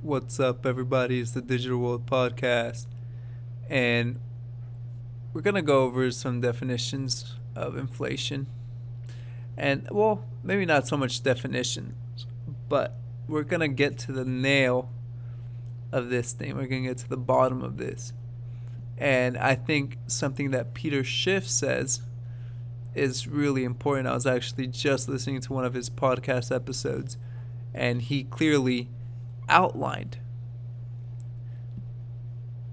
What's up, everybody? It's the Digital World Podcast, and we're gonna go over some definitions of inflation. And, well, maybe not so much definitions, but we're gonna get to the nail of this thing. We're gonna get to the bottom of this. And I think something that Peter Schiff says is really important. I was actually just listening to one of his podcast episodes, and he clearly outlined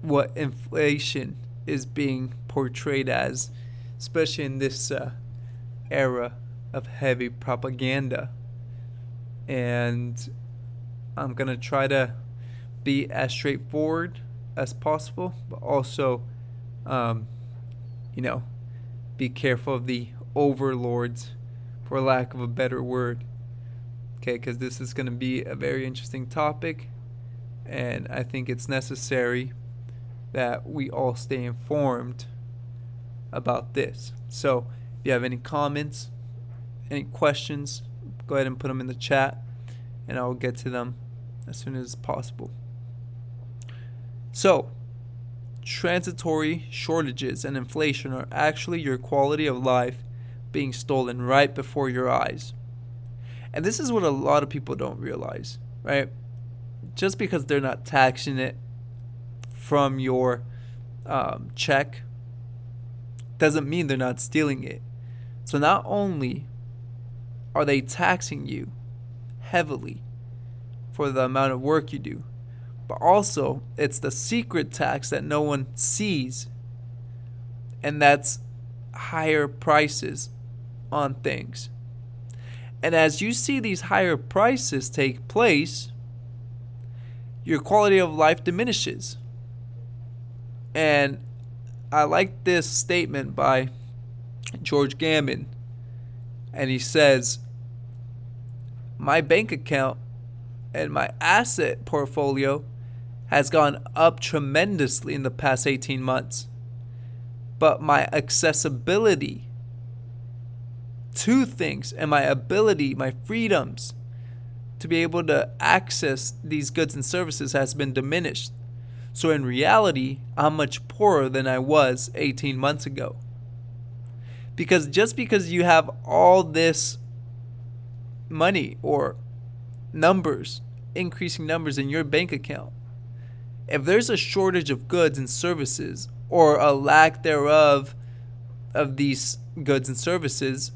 what inflation is being portrayed as, especially in this era of heavy propaganda. And I'm going to try to be as straightforward as possible, but also, um, you know, be careful of the overlords, for lack of a better word. Okay, because this is going to be a very interesting topic, and I think it's necessary that we all stay informed about this. So, if you have any comments, any questions, go ahead and put them in the chat, and I will get to them as soon as possible. So, transitory shortages and inflation are actually your quality of life being stolen right before your eyes. And this is what a lot of people don't realize, right? Just because they're not taxing it from your check doesn't mean they're not stealing it. So not only are they taxing you heavily for the amount of work you do, but also it's the secret tax that no one sees, and that's higher prices on things. And as you see these higher prices take place, your quality of life diminishes. And I like this statement by George Gammon. And he says, my bank account and my asset portfolio has gone up tremendously in the past 18 months. But my accessibility to things and my ability, my freedoms to be able to access these goods and services has been diminished. So in reality, I'm much poorer than I was 18 months ago. Because just because you have all this money or numbers, increasing numbers in your bank account, if there's a shortage of goods and services or a lack thereof of these goods and services,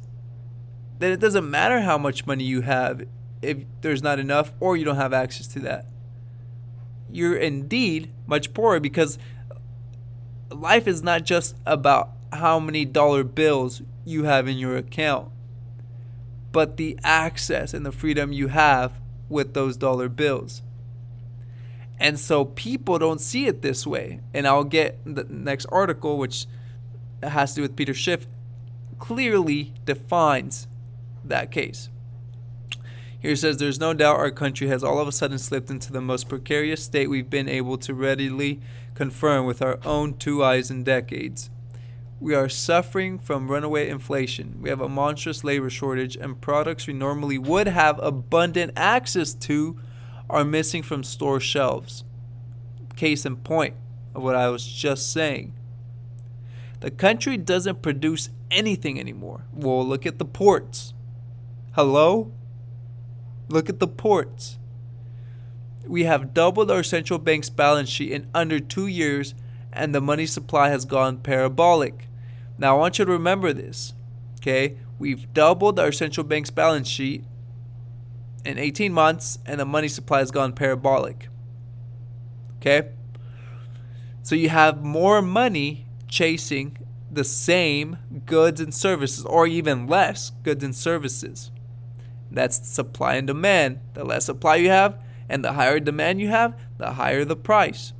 then it doesn't matter how much money you have if there's not enough or you don't have access to that. You're indeed much poorer, because life is not just about how many dollar bills you have in your account, but the access and the freedom you have with those dollar bills. And so people don't see it this way. And I'll get the next article, which has to do with Peter Schiff, clearly defines that case. Here it says, there's no doubt our country has all of a sudden slipped into the most precarious state we've been able to readily confirm with our own two eyes in decades. We are suffering from runaway inflation. We have a monstrous labor shortage, and products we normally would have abundant access to are missing from store shelves. Case in point of what I was just saying. The country doesn't produce anything anymore. Well, look at the ports. Hello? Look at the ports. We have doubled our central bank's balance sheet in under 2 years, and the money supply has gone parabolic. Now, I want you to remember this, okay? We've doubled our central bank's balance sheet in 18 months, and the money supply has gone parabolic, okay? So you have more money chasing the same goods and services, or even less goods and services. That's supply and demand. The less supply you have and the higher demand you have, the higher the price.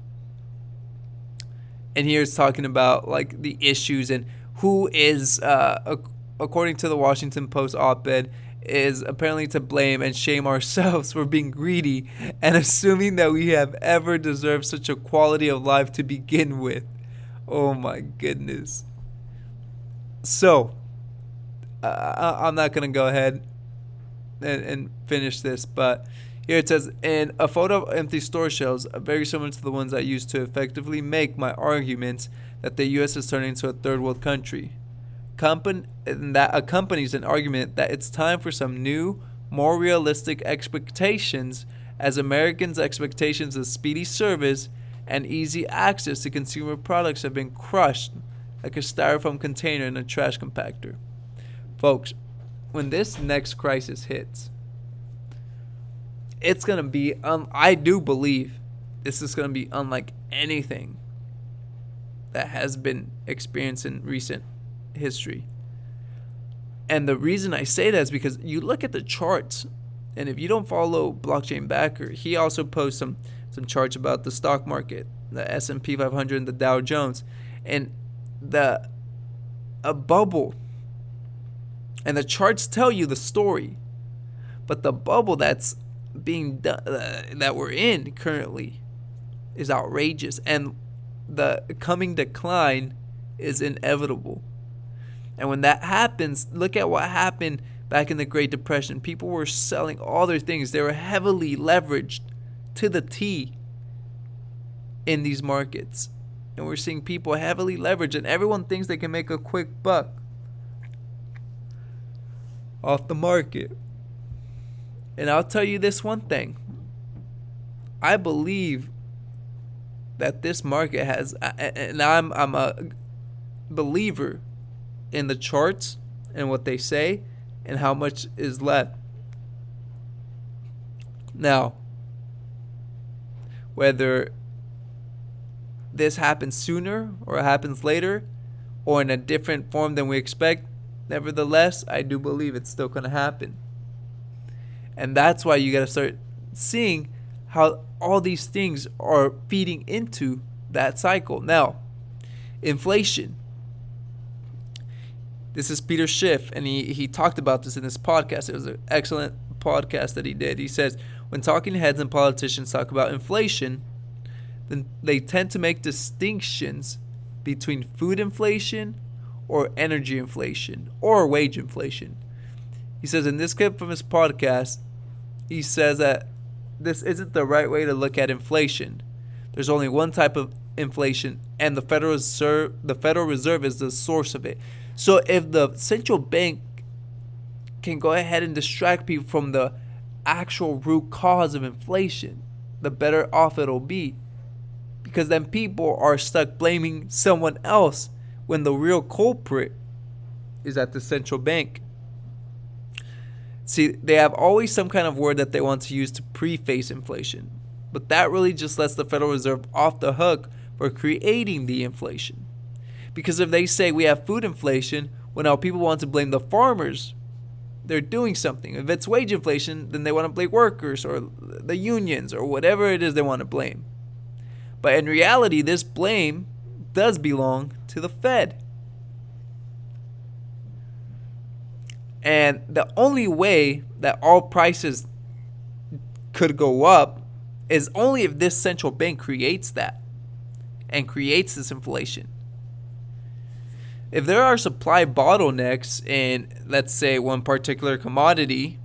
And here it's talking about like the issues and who is, according to the Washington Post op-ed, is apparently to blame and shame ourselves for being greedy and assuming that we have ever deserved such a quality of life to begin with. Oh my goodness. So, I'm not going to go ahead and finish this, but Here it says, in a photo of empty store shelves, very similar to the ones I used to effectively make my arguments that the U.S. is turning into a third world country. That accompanies an argument that it's time for some new, more realistic expectations, as Americans' expectations of speedy service and easy access to consumer products have been crushed like a styrofoam container in a trash compactor. Folks, when this next crisis hits, it's going to be, I do believe this is going to be unlike anything that has been experienced in recent history. And the reason I say that is because you look at the charts, and if you don't follow Blockchain Backer, he also posts some charts about the stock market, the S&P 500 and the Dow Jones, and a bubble. And the charts tell you the story, but the bubble that's being done, that we're in currently, is outrageous, and the coming decline is inevitable. And when that happens, look at what happened back in the Great Depression. People were selling all their things. They were heavily leveraged to the T in these markets, and we're seeing people heavily leveraged, and everyone thinks they can make a quick buck off the market. And I'll tell you this one thing. I believe that this market has, and I'm a believer in the charts and what they say and how much is left. Now, whether this happens sooner or it happens later or in a different form than we expect, nevertheless, I do believe it's still going to happen. And that's why you got to start seeing how all these things are feeding into that cycle. Now, inflation. This is Peter Schiff, and he talked about this in his podcast. It was an excellent podcast that he did. He says, when talking heads and politicians talk about inflation, then they tend to make distinctions between food inflation or energy inflation or wage inflation. He says in this clip from his podcast, he says that this isn't the right way to look at inflation. There's only one type of inflation, and the Federal Reserve is the source of it. So if the central bank can go ahead and distract people from the actual root cause of inflation, the better off it'll be. Because then people are stuck blaming someone else when the real culprit is at the central bank. See, they have always some kind of word that they want to use to preface inflation, but that really just lets the Federal Reserve off the hook for creating the inflation. Because if they say we have food inflation, well, now people want to blame the farmers. They're doing something. If it's wage inflation, then they want to blame workers or the unions or whatever it is they want to blame. But in reality, this blame does belong to the Fed. And the only way that all prices could go up is only if this central bank creates that and creates this inflation. If there are supply bottlenecks in, let's say, one particular commodity,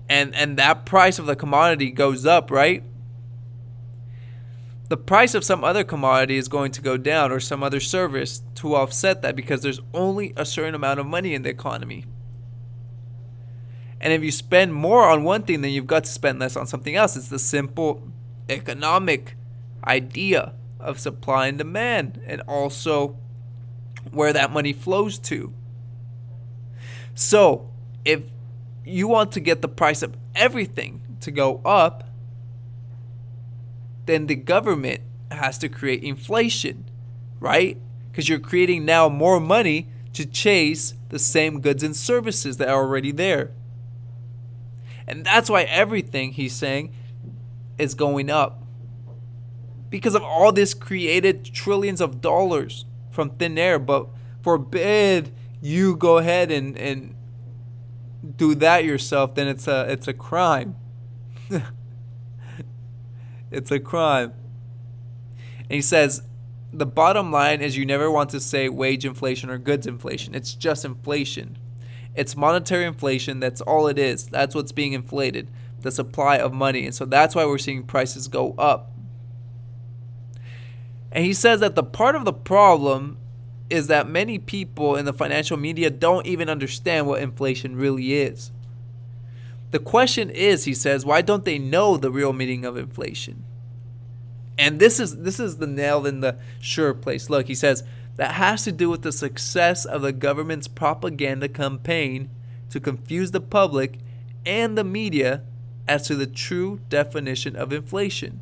and that price of the commodity goes up, right? The price of some other commodity is going to go down, or some other service, to offset that, because there's only a certain amount of money in the economy. And if you spend more on one thing, then you've got to spend less on something else. It's the simple economic idea of supply and demand, and also where that money flows to. So if you want to get the price of everything to go up, then the government has to create inflation, right? Because you're creating now more money to chase the same goods and services that are already there. And that's why everything, he's saying, is going up. Because of all this created trillions of dollars from thin air. But forbid you go ahead and do that yourself, then it's a crime. It's a crime. And he says, the bottom line is you never want to say wage inflation or goods inflation. It's just inflation. It's monetary inflation. That's all it is. That's what's being inflated. the supply of money. And so that's why we're seeing prices go up. And he says that the part of the problem is that many people in the financial media don't even understand what inflation really is. The question is, he says, why don't they know the real meaning of inflation? And this is the nail in the sure place. Look, he says, that has to do with the success of the government's propaganda campaign to confuse the public and the media as to the true definition of inflation,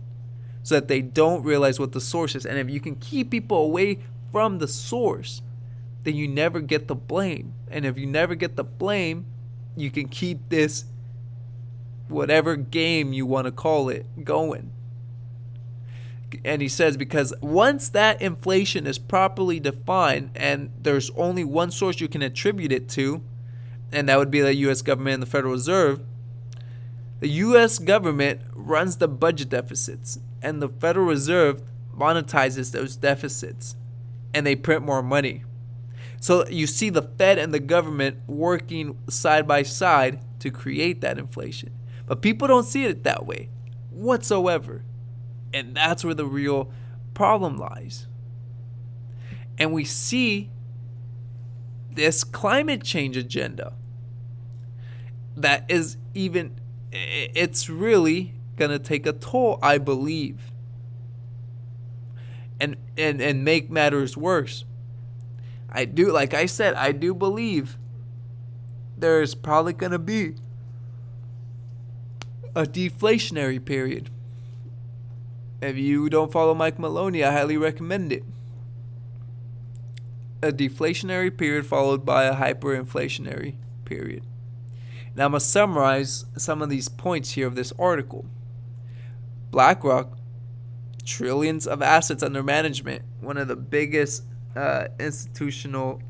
so that they don't realize what the source is. And if you can keep people away from the source, then you never get the blame. And if you never get the blame, you can keep this, whatever game you want to call it, going. And he says, because once that inflation is properly defined and there's only one source you can attribute it to, and that would be the U.S. government and the Federal Reserve, the U.S. government runs the budget deficits and the Federal Reserve monetizes those deficits and they print more money. So you see the Fed and the government working side by side to create that inflation. But people don't see it that way whatsoever. And that's where the real problem lies. And we see this climate change agenda that is even, it's really going to take a toll, I believe. And make matters worse. I do, like I said, I do believe there's probably going to be a deflationary period. If you don't follow Mike Maloney, I highly recommend it. A deflationary period followed by a hyperinflationary period. Now I'm going to summarize some of these points here of this article. BlackRock, trillions of assets under management, one of the biggest institutional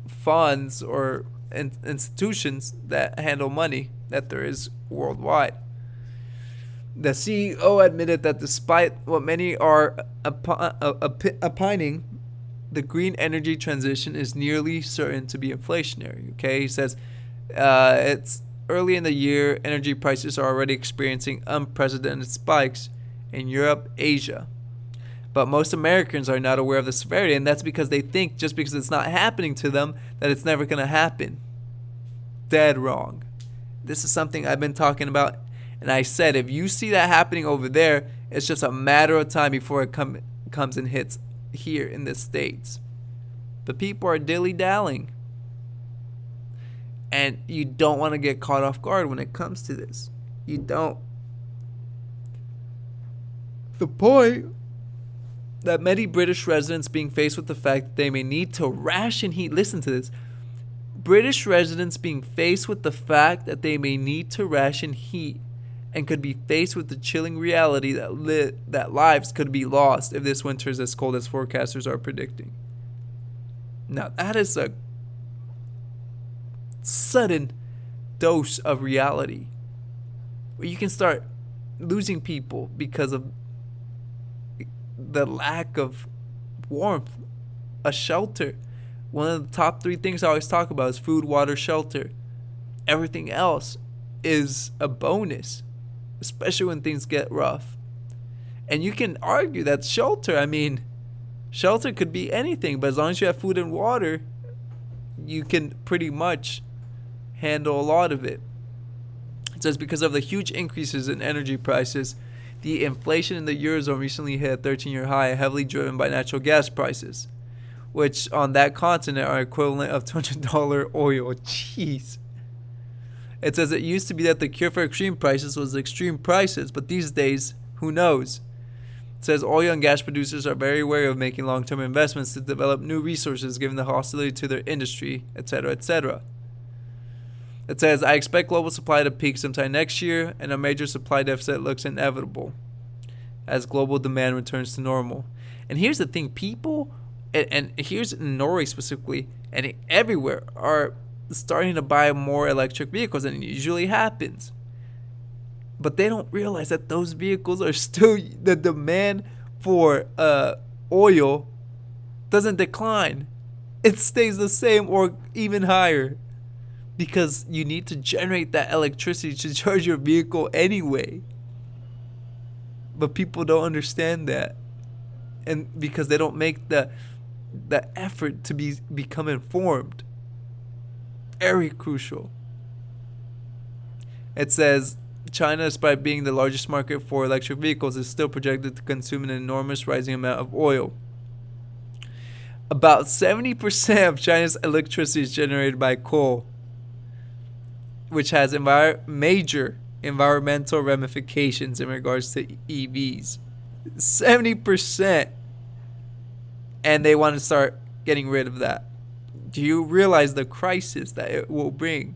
funds or institutions that handle money that there is worldwide. The CEO admitted that despite what many are opining, the green energy transition is nearly certain to be inflationary. Okay, he says it's early in the year, energy prices are already experiencing unprecedented spikes in Europe, Asia. But most Americans are not aware of the severity, and that's because they think just because it's not happening to them that it's never going to happen. Dead wrong. This is something I've been talking about. And I said, if you see that happening over there, it's just a matter of time before it comes and hits here in the States. The people are dilly-dallying. And you don't want to get caught off guard when it comes to this. You don't. The point that many British residents being faced with the fact that they may need to ration heat. Listen to this. British residents being faced with the fact that they may need to ration heat and could be faced with the chilling reality that lives could be lost if this winter is as cold as forecasters are predicting. Now, that is a sudden dose of reality where you can start losing people because of the lack of warmth, a shelter. One of the top 3 things I always talk about is food, water, shelter. Everything else is a bonus, especially when things get rough. And you can argue that shelter could be anything, but as long as you have food and water, you can pretty much handle a lot of it. It says because of the huge increases in energy prices, the inflation in the Eurozone recently hit a 13-year high, heavily driven by natural gas prices, which on that continent are equivalent of $200 oil. Jeez. It says it used to be that the cure for extreme prices was extreme prices, but these days, who knows? It says oil and gas producers are very wary of making long-term investments to develop new resources given the hostility to their industry, etc., etc. It says, I expect global supply to peak sometime next year, and a major supply deficit looks inevitable as global demand returns to normal. And here's the thing, people, and here's in Norway specifically, and everywhere, are starting to buy more electric vehicles than it usually happens. But they don't realize that those vehicles are still, the demand for oil doesn't decline. It stays the same or even higher. because you need to generate that electricity to charge your vehicle anyway. But people don't understand that, and because they don't make the effort to become informed. Very crucial. It says China, despite being the largest market for electric vehicles, is still projected to consume an enormous rising amount of oil. About 70% of China's electricity is generated by coal, which has major environmental ramifications in regards to EVs. 70%. And they want to start getting rid of that. Do you realize the crisis that it will bring?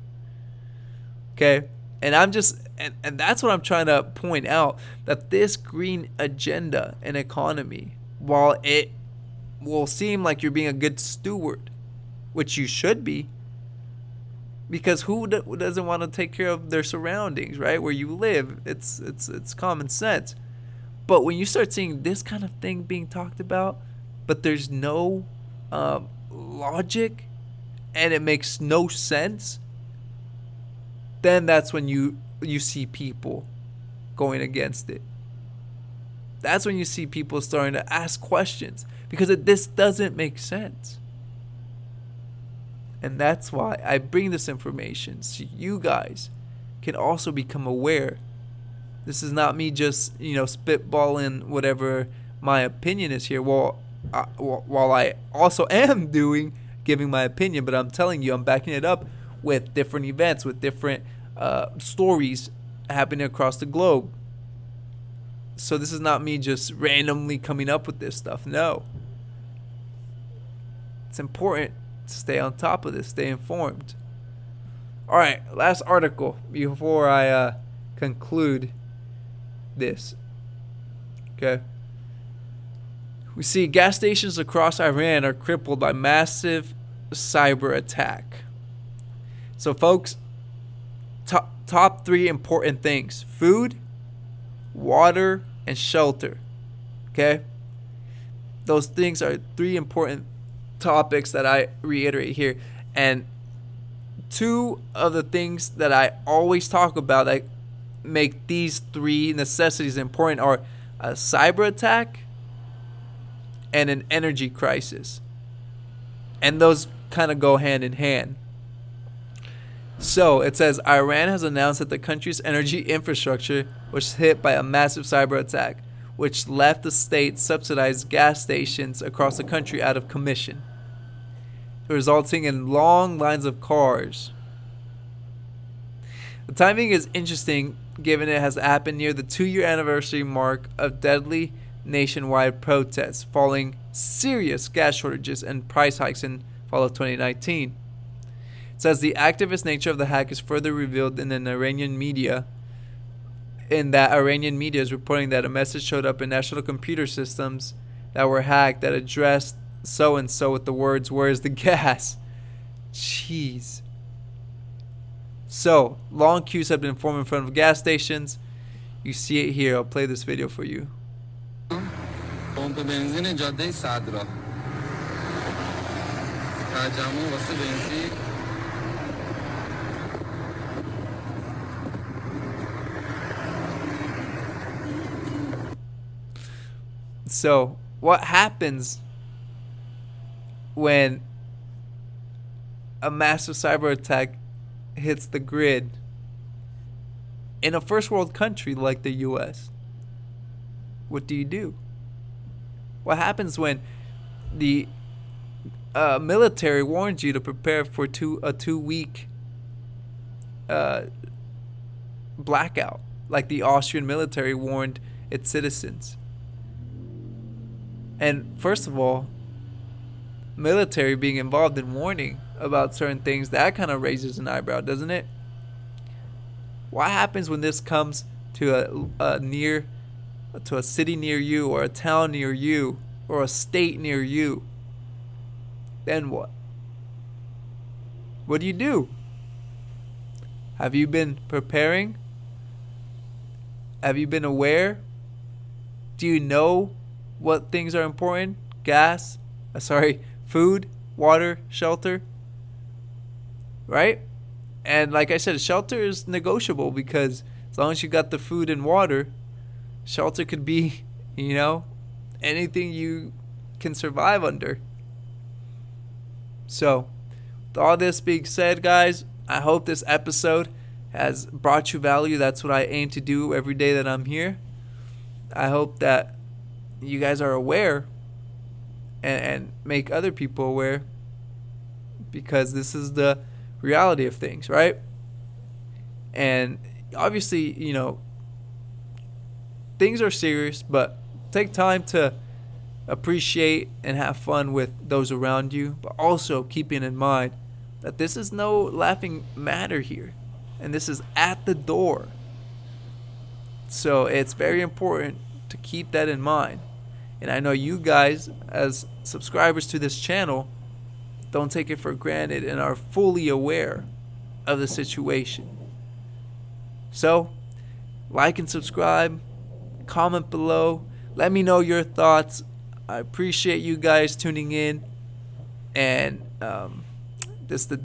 Okay? And and that's what I'm trying to point out, that this green agenda and economy, while it will seem like you're being a good steward, which you should be, because who doesn't want to take care of their surroundings, right? Where you live, it's common sense. But when you start seeing this kind of thing being talked about, but there's no logic and it makes no sense, then that's when you see people going against it. That's when you see people starting to ask questions, because this doesn't make sense. And that's why I bring this information so you guys can also become aware. This is not me just, spitballing whatever my opinion is here. While I also am giving my opinion, but I'm telling you, I'm backing it up with different events, with different stories happening across the globe. So this is not me just randomly coming up with this stuff. No. It's important to stay on top of this, stay informed. All right, last article before I conclude this. Okay. We see gas stations across Iran are crippled by massive cyber attack. So, folks, top three important things: food, water, and shelter. Okay? Those things are three important topics that I reiterate here. And two of the things that I always talk about that make these three necessities important are a cyber attack and an energy crisis. And those kind of go hand in hand. So it says Iran has announced that the country's energy infrastructure was hit by a massive cyber attack, which left the state subsidized gas stations across the country out of commission, resulting in long lines of cars. The timing is interesting given it has happened near the 2-year anniversary mark of deadly nationwide protests following serious gas shortages and price hikes in fall of 2019. It says the activist nature of the hack is further revealed in an Iranian media, in that Iranian media is reporting that a message showed up in national computer systems that were hacked that addressed so-and-so with the words, "Where's the gas?" Jeez. So, long queues have been formed in front of gas stations. You see it here. I'll play this video for you. پمپ بنزین جاده صدرا تجمع واسه بنزین. So, what happens when a massive cyber attack hits the grid in a first world country like the US? What do? What happens when the military warns you to prepare for a 2-week blackout, like the Austrian military warned its citizens? And first of all, military being involved in warning about certain things, that kind of raises an eyebrow, doesn't it? What happens when this comes to a city near you, or a town near you, or a state near you? Then what? What do? Have you been preparing? Have you been aware? Do you know what things are important? Food, water, shelter. Right? And like I said, shelter is negotiable because as long as you got the food and water, shelter could be, anything you can survive under. So, with all this being said, guys, I hope this episode has brought you value. That's what I aim to do every day that I'm here. I hope that you guys are aware and make other people aware, because this is the reality of things, right? And obviously, things are serious, but take time to appreciate and have fun with those around you, but also keeping in mind that this is no laughing matter here, and this is at the door. So it's very important to keep that in mind. And I know you guys, as subscribers to this channel, don't take it for granted and are fully aware of the situation. So, like and subscribe, comment below, let me know your thoughts. I appreciate you guys tuning in, and this the